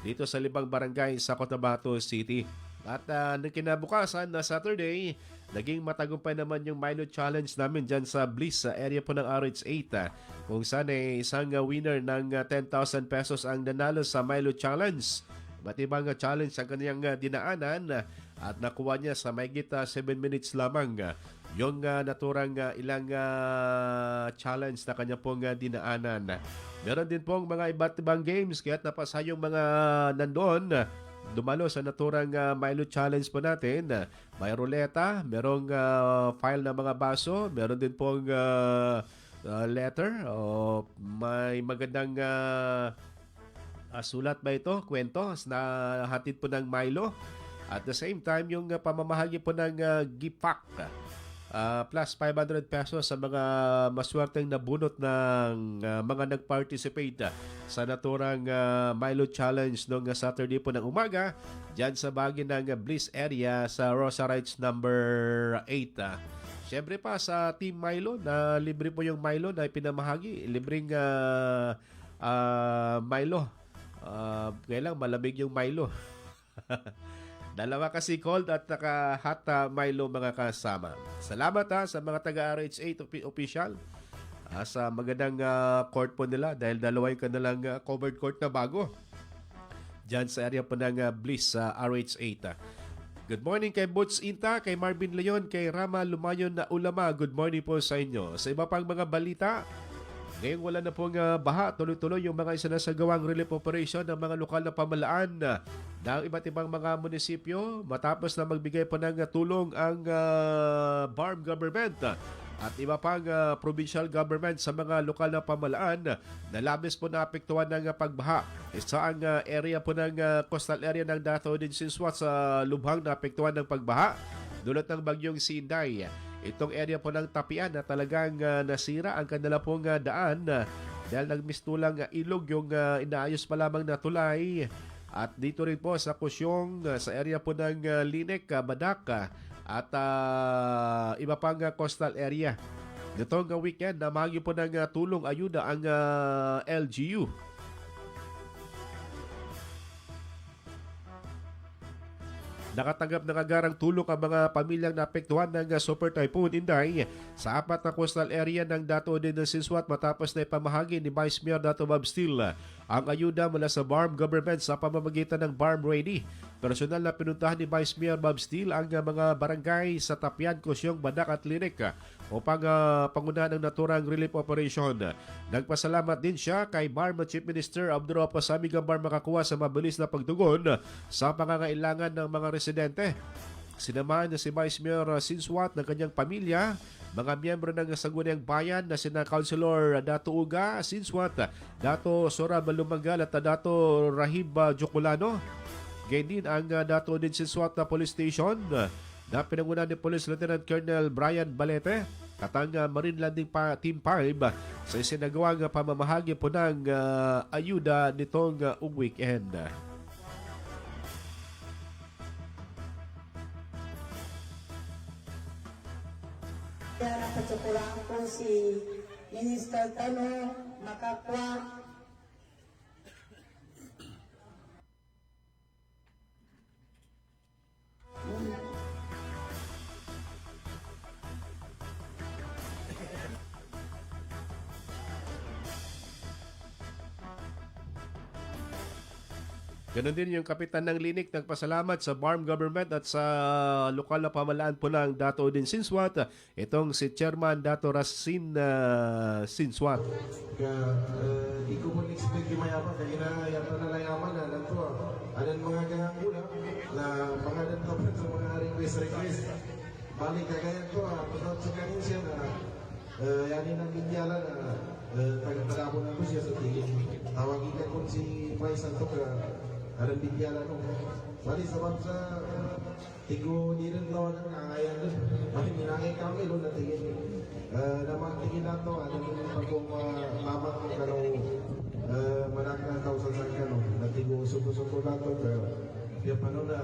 dito sa 5 barangay sa Cotabato City. At nung kinabukasan na Saturday, naging matagumpay naman yung Milo challenge namin dyan sa Bliss sa area po ng RH8. Kung saan isang winner ng 10,000 pesos ang nanalo sa Milo challenge. Iba't ibang challenge ang kanyang dinaanan at nakuha niya sa mahigit 7 minutes lamang yung naturang ilang challenge na kanya pong dinaanan. Meron din pong mga iba't ibang games kaya napasa yung mga nandoon dumalo sa naturang Milo challenge po natin. May ruleta, merong file na mga baso, meron din pong letter o may magandang sulat ba ito? Kwento na hatid po ng Milo. At the same time, yung pamamahagi po ng gift pack plus 500 pesos sa mga maswerteng nabunot ng mga nag-participate sa naturang Milo Challenge noong Saturday po ng umaga dyan sa bagay ng Bliss area sa Rosarites number 8. Siyempre pa sa Team Milo na libre po yung Milo na ipinamahagi. Libreng Milo. Kailang malamig yung Milo. Dalawa kasi cold at naka-hot Milo mga kasama. Salamat sa mga taga-RH8 official sa magandang court po nila dahil dalawa yung kanilang covered court na bago dyan sa area po ng Bliss sa RH8. Good morning kay Boots Inta, kay Marvin Leon, kay Rama Lumayon na Ulama. Good morning po sa inyo. Sa iba pang mga balita, ngayong wala na pong baha, tuloy-tuloy yung mga isinasagawang relief operation ng mga lokal na pamalaan ng iba't ibang mga munisipyo matapos na magbigay pa ng tulong ang BARM government at iba pang provincial government sa mga lokal na pamalaan na labis po naapektuhan ng pagbaha. Isa ang area po ng coastal area ng Davao din Sinswat sa lubhang naapektuhan ng pagbaha dulot ng bagyong Sinday. Itong area po ng Tapian na talagang nasira ang kanila pong daan dahil nagmistulang ilog yung inaayos pa lamang na tulay. At dito rin po sa Kusyong, sa area po ng Linek, Badak at iba pang coastal area. Itong weekend na mahagi po ng tulong ayuda ang LGU. Nakatanggap ng agarang tulong ang mga pamilyang naapektuhan ng Super Typhoon Inday sa 4 na coastal area ng Davao din ng Sinswat matapos na ipamahagi ni Vice Mayor Dato Bob Steele ang ayuda mula sa BARM government sa pamamagitan ng BARM Ready. Personal na pinuntahan ni Vice Mayor Bob Steele ang mga barangay sa Tapian, Kusyong, Badak at Linek upang pangunahan ng naturang relief operation. Nagpasalamat din siya kay BARM Chief Minister Abdurrahman Pasamig ang BARM makakuha sa mabilis na pagtugon sa pangangailangan ng mga residente. Sinamahan na si Vice Mayor Sinswat ng kanyang pamilya, mga miyembro ng Sangguniang Bayan na sina Councilor Dato Uga Sinswat, Dato Sora Balumagal at Dato Rahib Joculano. Ganyan din ang Dato din Sinswat na Police Station na pinangunan ni Police Lieutenant Colonel Brian Balete at ang Marine Landing Team 5 sa isinagawang pamamahagi po ng ayuda nitong weekend. Kaya napatsukulaan po si Minister Tano Makakwa. Ganon din yung kapitan ng Linik nagpasalamat sa BARM government at sa lokal na pamalaan po ng Dato din Sinswat. Itong si Chairman Dato Rasin Sinswat. Kaya di ko mo expect yung mayaman. Kaya na yaman na lang to. Anan mga kahangula. na pangalan ko sa mga request. Balik kagayan ko, punod sa kanin siya na yanin ang Indiala na tagapalabo na ko siya sa tingin. Tawagin ka kung si May Santo ka alam Indiala no. Balik sa bangsa, tigo di rin lawan ng nangayan doon. Balik minangay kami doon na tingin. Naman tingin na ito, ano yung pagkong mamat mo ka nung manak na kausasan ka no. Natigo suko-suko na ito. Kaya paano na,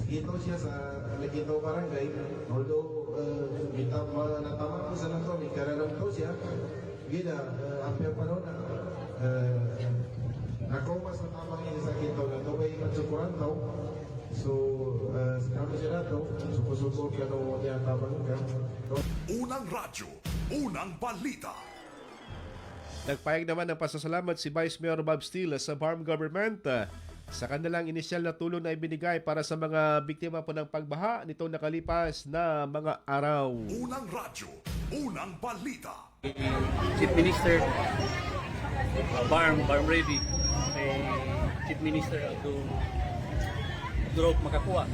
Gito siya sa Gito Barangay, although natama ko sa nato, may kararam to siya, gina, apya pa noon, ako mas natamang yun sa Gito na ito, may matsukuran to, so, kami siya na to, suko-suko kaya nung niya tamang ka. Unang radyo, unang balita. Nagpayag naman ng pasasalamat si Vice Mayor Bob Steele sa Barm Government sa kanilang inisyal na tulong na ibinigay para sa mga biktima po ng pagbaha nitong nakalipas na mga araw. Unang radyo, unang balita. Chief Minister Barm Ready, Chief Minister Abdurok Makakuha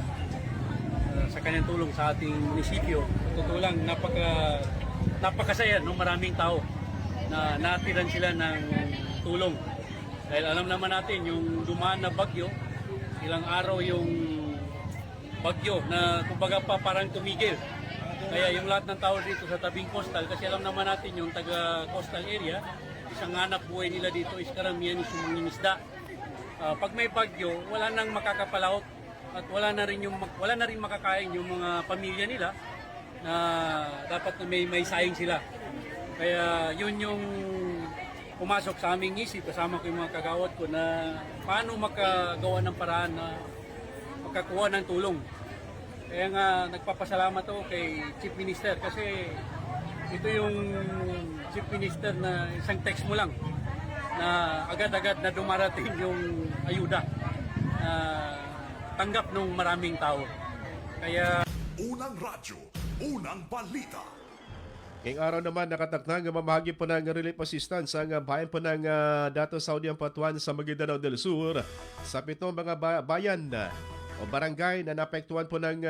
sa kanyang tulong sa ating munisipyo. Totoo lang, napakasaya ng maraming tao na natiran sila ng tulong. Dahil alam naman natin, yung dumaan na bagyo, ilang araw yung bagyo na kumbaga pa parang tumigil. Kaya yung lahat ng tao dito sa tabing coastal, kasi alam naman natin yung taga-coastal area, isang hanap buhay nila dito is karamihan is sumunginisda. Pag may bagyo, wala nang makakapalahot at wala na rin makakain yung mga pamilya nila na dapat na may sayang sila. Kaya yun yung pumasok sa aming isip, kasama ko yung mga kagawad ko na paano makagawa ng paraan na makakuha ng tulong. Kaya nga nagpapasalamat ako kay Chief Minister kasi ito yung Chief Minister na isang text mo lang na agad-agad na dumarating yung ayuda na tanggap ng maraming tao. Kaya unang radyo, unang balita. Ngayong araw naman nakataknang mamahagi po ng relief assistance ang bayan po ng Dato Saudi Ampatuan sa Maguindanao del Sur sa 7 mga bayan o barangay na naapektuhan po ng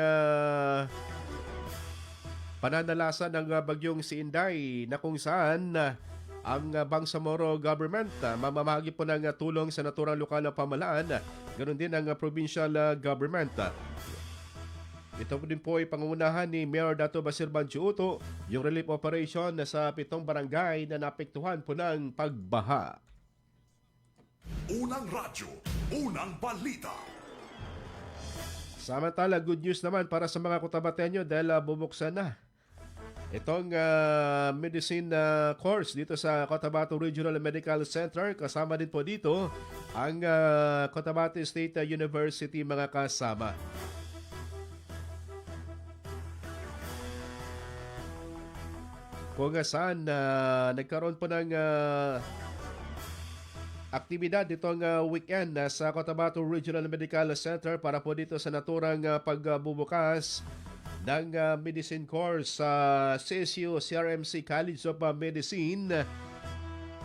pananalasa ng bagyong si Inday na kung saan ang Bangsamoro government mamamahagi po ng tulong sa naturang lokal na pamahalaan, ganoon din ang provincial government. Ito din po ay pangungunahan ni Mayor Dato Basir Banchiuto, yung relief operation na sa 7 barangay na naapektuhan po ng pagbaha. Unang radyo, unang balita. Samantala, good news naman para sa mga Cotabateño dahil bubuksan na itong medicine course dito sa Cotabato Regional Medical Center. Kasama din po dito ang Cotabato State University mga kasama. Kung saan nagkaroon po ng aktibidad itong weekend sa Cotabato Regional Medical Center para po dito sa naturang pagbubukas ng medicine course sa CSU CRMC College of Medicine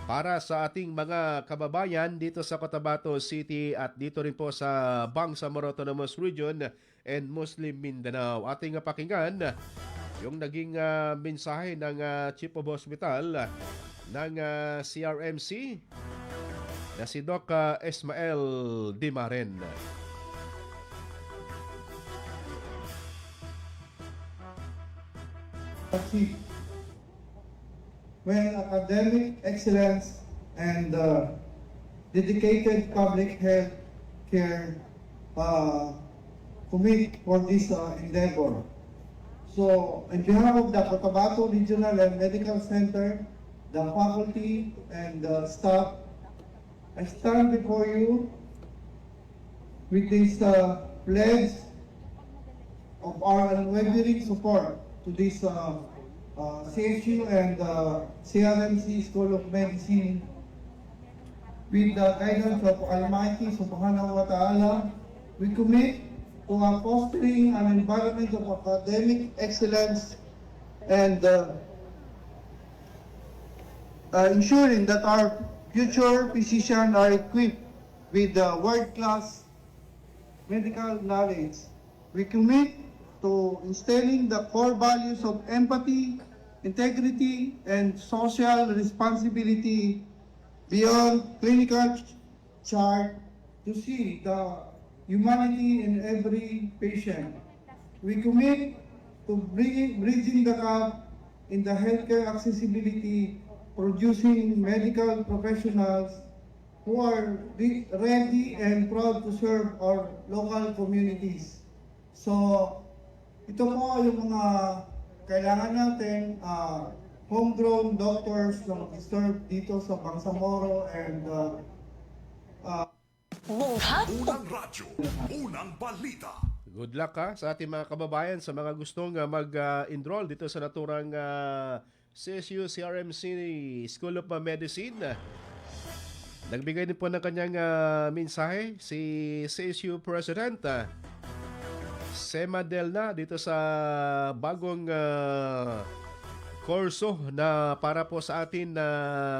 para sa ating mga kababayan dito sa Cotabato City at dito rin po sa Bangsamoro Autonomous Region and Muslim Mindanao. Ating pakinggan yung naging mensahe ng Chief of Hospital ng CRMC na si Doc Ismael Dimaren. When academic excellence and dedicated public health care commit for this endeavor. So, on behalf of the Cotabato Regional and Medical Center, the faculty and the staff, I stand before you with this pledge of our unwavering support to this CSU and CRMC School of Medicine with the guidance of Almighty Subhanahu wa Ta'ala. We commit to fostering an environment of academic excellence and ensuring that our future physicians are equipped with world-class medical knowledge. We commit to instilling the core values of empathy, integrity, and social responsibility beyond clinical chart to see the humanity in every patient. We commit to bridging the gap in the healthcare accessibility, producing medical professionals who are ready and proud to serve our local communities. So, ito po yung mga kailangan natin, homegrown doctors na mag-serve dito sa Bangsamoro and Unang radyo, unang balita. Good luck sa ating mga kababayan sa mga gustong mag-enroll dito sa naturang CSU CRMC School of Medicine. Nagbigay din po ng kanyang mensahe si CSU President Sema Delna dito sa bagong kurso na para po sa atin na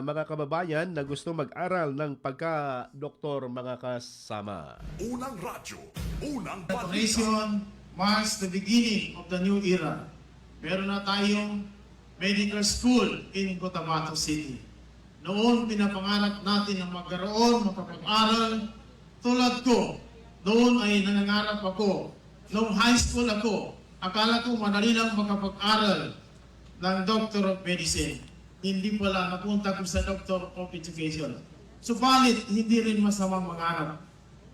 mga kababayan na gusto mag-aral ng pagka-doktor mga kasama. Unang radyo, unang the balita. nation marks the beginning of the new era. Meron na tayong medical school in Cotabato City. Noon, pinapangarap natin na magkaroon, makapag-aral. Tulad ko, noon ay nangangarap ako. Noong high school ako, akala ko madali lang makapag-aral ng Doctor of Medicine. Hindi pala napunta ko sa Doctor of Education. Subalit, hindi rin masamang mangarap.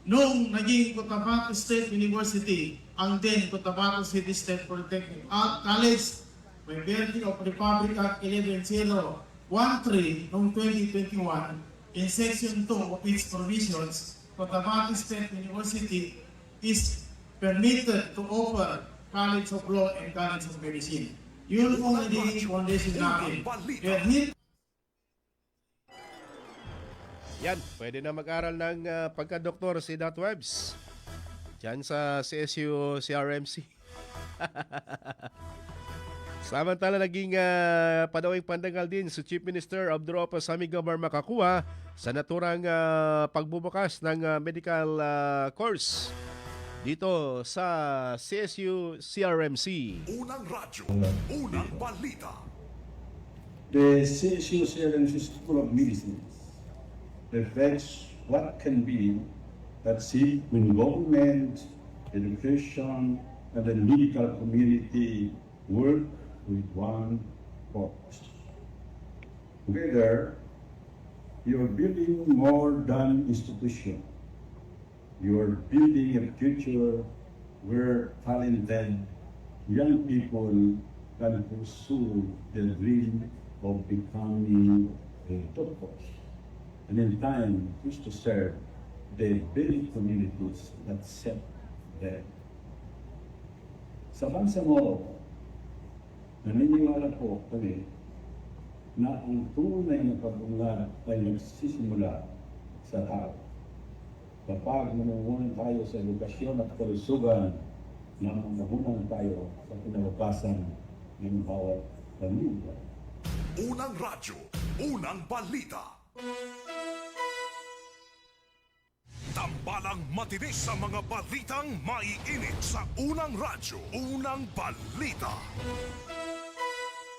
Noong naging Cotabato State University, ang then Cotabato City State Polytechnic College, by virtue of Republic Act 11013 noong 2021, in Section 2 of its provisions, Cotabato State University is permitted to offer College of Law and College of Medicine. Yun po ang naging foundation natin. Yan, pwede na mag-aral ng pagka-doktor si Dot Webs dyan sa CSU CRMC. Samantala, naging padawing pandangal din si Chief Minister Abdurrahman Sami Gamar Makakuha sa naturang pagbubukas ng medical course dito sa CSU CRMC. Unang radyo, unang balita. The CSU CRMC School of Medicine reflects what can be achieved when government, education, and the medical community work with one purpose. Together, you are building more than institution. You are building a future where talented young people can pursue the dream of becoming a doctor, and in time is to serve the very communities that serve them. Sa Bangsamoro, naniniwala po kami na ang tunay na pag-unlad ay nagsisimula sa tao. Kapag nanungunan tayo sa edukasyon at kalusugan, na namunan tayo sa kinabukasan ng bawat pamilya. Unang radyo, unang balita. Tambalang matinis sa mga balitang maiinit sa unang radyo, unang balita.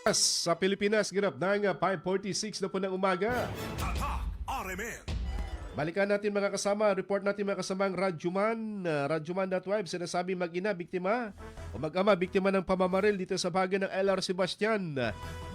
Sa Pilipinas, ganap ng 5:46 na po ng umaga. Tatak RMN. Balikan natin mga kasama, report natin mga kasamang Radyoman, Radyoman.web, sinasabi mag-ina, biktima o mag-ama, biktima ng pamamaril dito sa bagay ng LR Sebastian.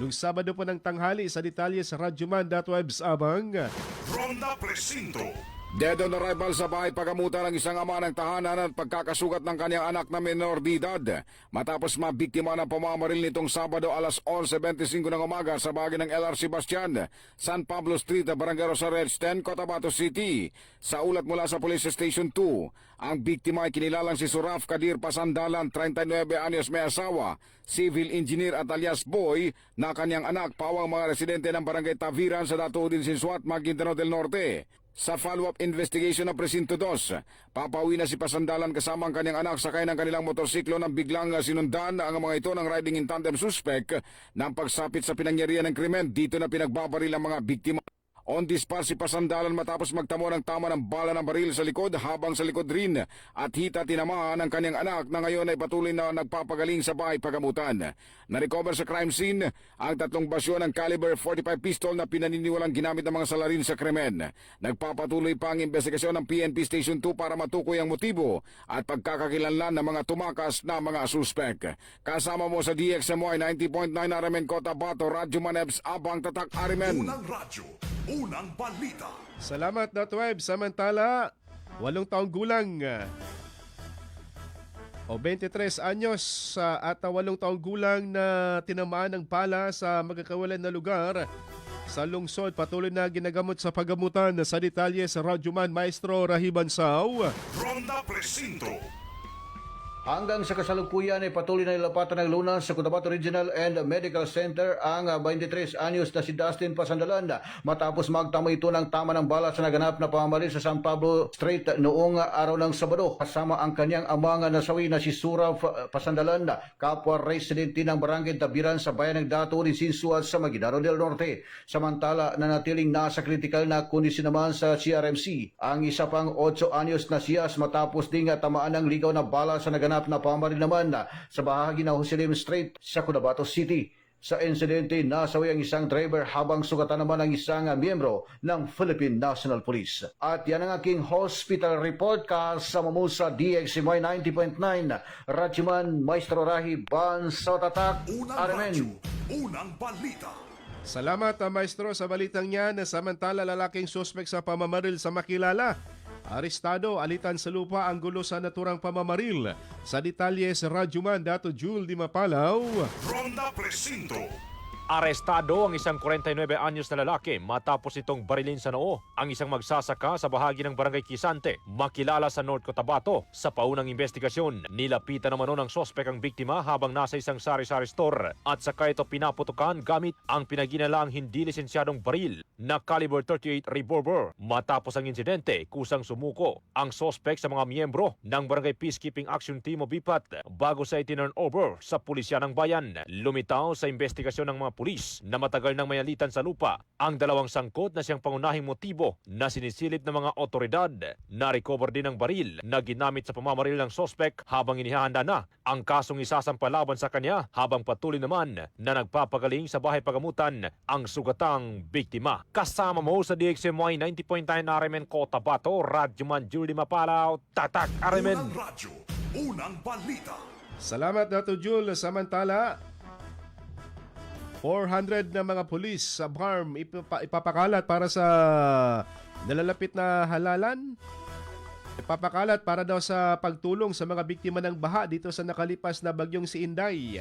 Noong Sabado po ng tanghali sa detalye sa Radyoman.web abang. Ronda Presinto. Dead on arrival sa bahay pagamutan ng isang ama ng tahanan at pagkakasugat ng kanyang anak na minor de edad matapos mabiktima ng pamamaril nitong Sabado alas 11:25 ng umaga sa bahagi ng LR Sebastian, San Pablo Street, Barangay Rosario 10, Cotabato City. Sa ulat mula sa Police Station 2, ang biktima ay kinilalang si Suraf Kadir Pasandalan, 39 anyos, may asawa, civil engineer at alias Boy, na kanyang anak, pawang mga residente ng Barangay Taviran sa Datuudin Sinsuat, Maguindanao del Norte. Sa follow-up investigation ng Presinto 2, papauwi na si Pasandalan kasama ang kanyang anak sakay ng kanilang motorsiklo nang biglang sinundan ang mga ito ng riding in tandem suspect ng pagsapit sa pinangyarihan ng krimen. Dito na pinagbabaril ang mga biktima. On dispatch si Pasandalan matapos magtamo ng tama ng bala ng baril sa likod habang sa likod rin at hita tinamaan ang kanyang anak na ngayon ay patuloy na nagpapagaling sa bahay pagamutan. Na-recover sa crime scene ang 3 basyo ng caliber 45 pistol na pinaniniwalang ginamit ng mga salarin sa krimen. Nagpapatuloy pa ang investigasyon ng PNP Station 2 para matukoy ang motibo at pagkakakilanlan ng mga tumakas na mga suspek. Kasama mo sa DXMY 90.9 RMN Cotabato, Radyo Manebs, Abang Tatak Arimen. Unang radyo, unang balita. Salamat, Dotweb. Samantala, 8 taong gulang o 23 anyos at 8 taong gulang na tinamaan ng bala sa magkakawalan na lugar sa lungsod. Patuloy na ginagamot sa paggamutan sa detalye sa Radyoman Maestro Rahiban Sao. Ronda Presinto. Hanggang sa kasalukuyan ay patuloy na nilapatan ng lunas sa Cotabato Regional and Medical Center ang 23 anyos na si Dustin Pasandalan matapos magtamo ito ng tama ng bala sa naganap na pamamaril sa San Pablo Street noong araw ng Sabado. Kasama ang kanyang amang nasawi na si Suraf Pasandalan, kapwa residente ng Barangay Tabiran sa bayan ng Dato ni Sinsuat sa Maguindanao del Norte. Samantala, nanatiling nasa critical na kondisyon naman sa CRMC ang isa pang 8 anyos na siyas matapos ding tamaan ng ligaw na bala sa naganap na pamamaril naman sa bahagi ng Joselim Street sa Cotabato City. Sa insidente, nasawi ang isang driver habang sugatan naman ang isang miyembro ng Philippine National Police. At yan ang aking hospital report kasama mo sa DXMY 90.9 Radyoman Maestro Rahi Bansa Tatak Arimen. Unang balita. Salamat, Maestro, sa balitang yan. Samantala, lalaking suspek sa pamamaril sa Makilala. Arestado, alitan sa lupa ang gulo sa naturang pamamaril. Sa detalye sa Radyoman, Dato Jul Di Mapalaw. Ronda Presinto. Arestado ang isang 49 anyos na lalaki matapos itong barilin sa noo ang isang magsasaka sa bahagi ng Barangay Quisante, Makilala sa North Cotabato. Sa paunang investigasyon, nilapitan naman noon ang sospek ang biktima habang nasa isang sari-sari store at saka ito pinaputukan gamit ang pinaginalaang hindi lisensyadong baril na caliber 38 revolver. Matapos ang insidente, kusang sumuko ang sospek sa mga miyembro ng Barangay Peacekeeping Action Team o BIPAT bago sa itinurn over sa pulisya ng bayan. Lumitaw sa investigasyon ng mga pulis na matagal nang mayalitan sa lupa ang dalawang sangkot na siyang pangunahing motibo na sinisilip ng mga otoridad. Na-recover din ang baril na ginamit sa pamamaril ng sospek habang inihahanda na ang kasong isasampa laban sa kanya habang patuloy naman na nagpapagaling sa bahay pagamutan ang sugatang biktima. Kasama mo sa DXMY 90.9 RMN Cotabato, Radyoman Julie Mapalaw, Tatak RMN. Unang radyo, unang balita. Salamat, Dato Jul. Samantala, 400 na mga pulis sa BARM ipapakalat para sa nalalapit na halalan. Ipapakalat para daw sa pagtulong sa mga biktima ng baha dito sa nakalipas na bagyong si Inday.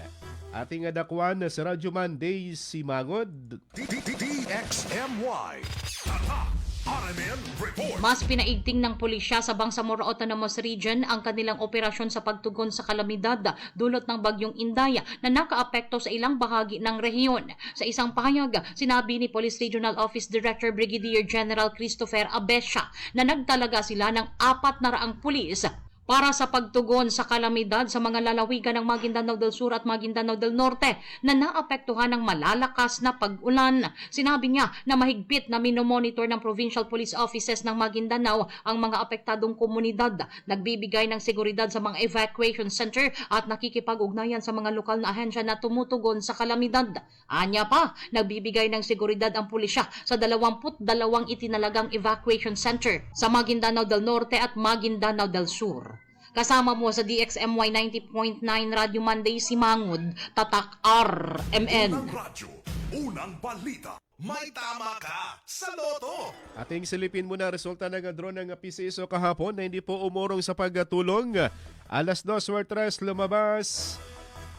Ating adakwan sa Radyoman Days Simangod. DXMY. Tatak RMN Report. Mas pinaigting ng pulisya sa Bangsamoro Autonomous Region ang kanilang operasyon sa pagtugon sa kalamidad dulot ng bagyong Inday na nakaapekto sa ilang bahagi ng rehiyon. Sa isang pahayag, sinabi ni Police Regional Office Director Brigadier General Christopher Abesha na nagtalaga sila ng 400 pulis para sa pagtugon sa kalamidad sa mga lalawigan ng Maguindanao del Sur at Maguindanao del Norte na naapektuhan ng malalakas na pag-ulan. Sinabi niya na mahigpit na minomonitor ng Provincial Police Offices ng Maguindanao ang mga apektadong komunidad, nagbibigay ng seguridad sa mga evacuation center at nakikipag-ugnayan sa mga lokal na ahensya na tumutugon sa kalamidad. Anya pa, nagbibigay ng seguridad ang pulisya sa 22 itinalagang evacuation center sa Maguindanao del Norte at Maguindanao del Sur. Kasama mo sa DXMY 90.9 Radio Monday Simangod, Tatak RMN. Unang radyo, unang balita. May tama ka sa loto. Ating silipin muna resulta ng drone ng PCSO kahapon na hindi po umurong sa pagtulong. Alas 2:03 lumabas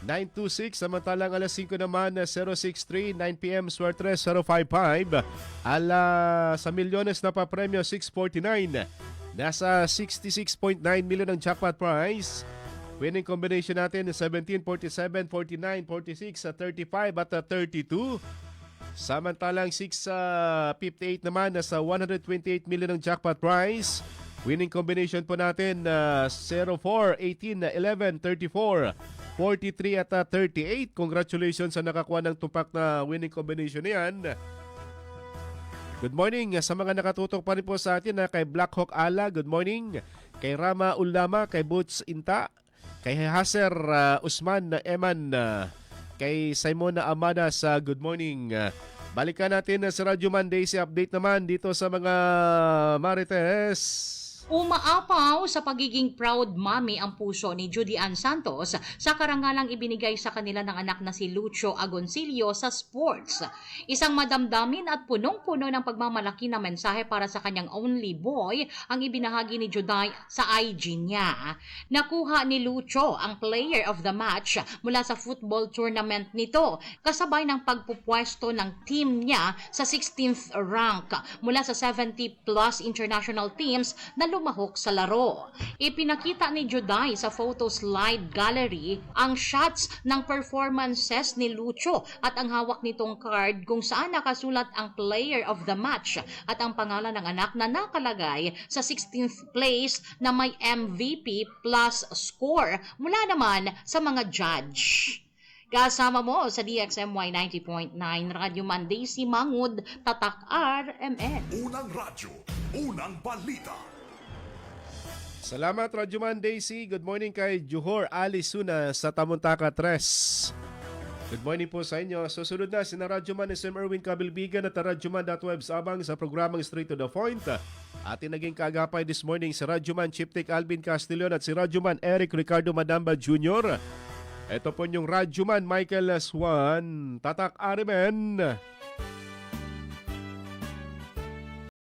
926, samantalang alas 5 naman 063, 9 p.m. Swertres 055. Sa milyones na pa premyo 649. Nasa 66.9 million ang jackpot prize. Winning combination natin 17, 47, 49, 46, 35 at 32. Samantalang 658 naman nasa 128 million ang jackpot prize. Winning combination po natin 04, 18, 11, 34, 43 at 38. Congratulations sa nakakuha ng tupak na winning combination na yan. Good morning sa mga nakatutok pa rin po sa atin kay Black Hawk Ala, good morning. Kay Rama Ulama, kay Boots Inta, kay Haser Usman Eman, kay Simona Amada sa good morning. Balikan natin sa Radyo Monday si update naman dito sa mga Marites. Umaapaw sa pagiging proud mommy ang puso ni Judy Ann Santos sa karangalang ibinigay sa kanila ng anak na si Lucho Agoncillo sa sports. Isang madamdamin at punong-puno ng pagmamalaki na mensahe para sa kanyang only boy ang ibinahagi ni Juday sa IG niya. Nakuha ni Lucho ang player of the match mula sa football tournament nito, kasabay ng pagpupwesto ng team niya sa 16th rank mula sa 70 plus international teams na lumahok sa laro. Ipinakita ni Juday sa photo slide gallery ang shots ng performances ni Lucho at ang hawak nitong card kung saan nakasulat ang player of the match at ang pangalan ng anak na nakalagay sa 16th place na may MVP plus score mula naman sa mga judge. Kasama mo sa DXMY 90.9 Radio Monday si Mangud, Tatak RMN. Unang radyo, unang balita. Salamat Radyo Man Daisy. Good morning kay Johor Ali Suna sa Tamuntaka 3. Good morning po sa inyo. Susunod na si Radyo Man ni Sam Erwin Kabilbigan at Radyo Man.web abang sa programang Straight to the Point. Ating naging kaagapay this morning si Radyo Man Chief Tech Alvin Castillon at si Radyo Man Eric Ricardo Madamba Jr. Ito po yung Radyo Man Michael Swan, Tatak Arimen.